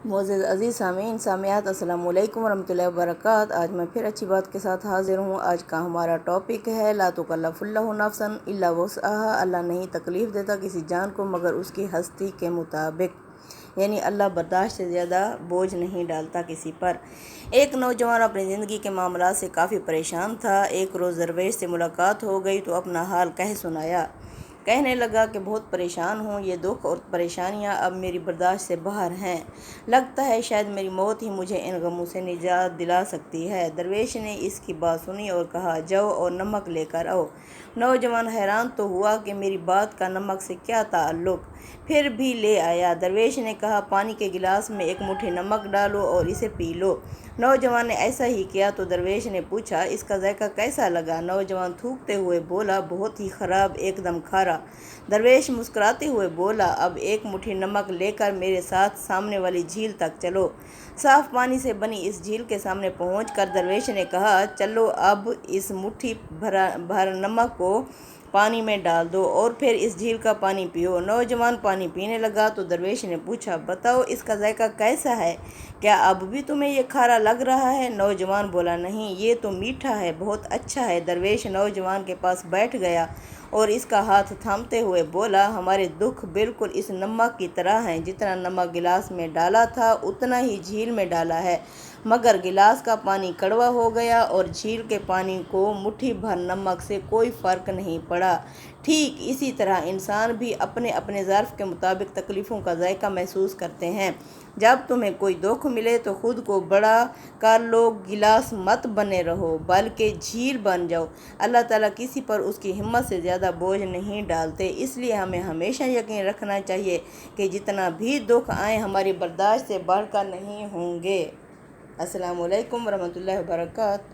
معزز عزیز سامعین سامعات، السلام علیکم ورحمۃ اللہ وبرکاتہ۔ آج میں پھر اچھی بات کے ساتھ حاضر ہوں۔ آج کا ہمارا ٹاپک ہے لا تکلف اللہ نفسا الا وسعها۔ اللہ نہیں تکلیف دیتا کسی جان کو مگر اس کی ہستی کے مطابق، یعنی اللہ برداشت سے زیادہ بوجھ نہیں ڈالتا کسی پر۔ ایک نوجوان اپنی زندگی کے معاملات سے کافی پریشان تھا۔ ایک روز درویش سے ملاقات ہو گئی تو اپنا حال کہہ سنایا۔ کہنے لگا کہ بہت پریشان ہوں، یہ دکھ اور پریشانیاں اب میری برداشت سے باہر ہیں۔ لگتا ہے شاید میری موت ہی مجھے ان غموں سے نجات دلا سکتی ہے۔ درویش نے اس کی بات سنی اور کہا، جاؤ اور نمک لے کر آؤ۔ نوجوان حیران تو ہوا کہ میری بات کا نمک سے کیا تعلق، پھر بھی لے آیا۔ درویش نے کہا، پانی کے گلاس میں ایک مٹھی نمک ڈالو اور اسے پی لو۔ نوجوان نے ایسا ہی کیا تو درویش نے پوچھا، اس کا ذائقہ کیسا لگا؟ نوجوان تھوکتے ہوئے بولا، بہت ہی خراب، ایک دم کھارا۔ درویش مسکراتے ہوئے بولا، اب ایک مٹھی نمک لے کر میرے ساتھ سامنے والی جھیل تک چلو۔ صاف پانی سے بنی اس جھیل کے سامنے پہنچ کر درویش نے کہا، چلو اب اس مٹھی بھر نمک کو پانی میں ڈال دو اور پھر اس جھیل کا پانی پیو۔ نوجوان پانی پینے لگا تو درویش نے پوچھا، بتاؤ اس کا ذائقہ کیسا ہے؟ کیا اب بھی تمہیں یہ کھارا لگ رہا ہے؟ نوجوان بولا، نہیں، یہ تو میٹھا ہے، بہت اچھا ہے۔ درویش نوجوان کے پاس بیٹھ گیا اور اس کا ہاتھ تھامتے ہوئے بولا، ہمارے دکھ بالکل اس نمک کی طرح ہیں، جتنا نمک گلاس میں ڈالا تھا اتنا ہی جھیل میں ڈالا ہے، مگر گلاس کا پانی کڑوا ہو گیا اور جھیل کے پانی کو مٹھی بھر نمک سے کوئی فرق نہیں پڑا۔ ٹھیک اسی طرح انسان بھی اپنے اپنے ظرف کے مطابق تکلیفوں کا ذائقہ محسوس کرتے ہیں۔ جب تمہیں کوئی دکھ ملے تو خود کو بڑا کر لو، گلاس مت بنے رہو بلکہ جھیل بن جاؤ۔ اللہ تعالیٰ کسی پر اس کی ہمت سے زیادہ بوجھ نہیں ڈالتے، اس لیے ہمیں ہمیشہ یقین رکھنا چاہیے کہ جتنا بھی دکھ آئیں ہماری برداشت سے بڑھ کر نہیں ہوں گے۔ السلام علیکم ورحمۃ اللہ وبرکاتہ۔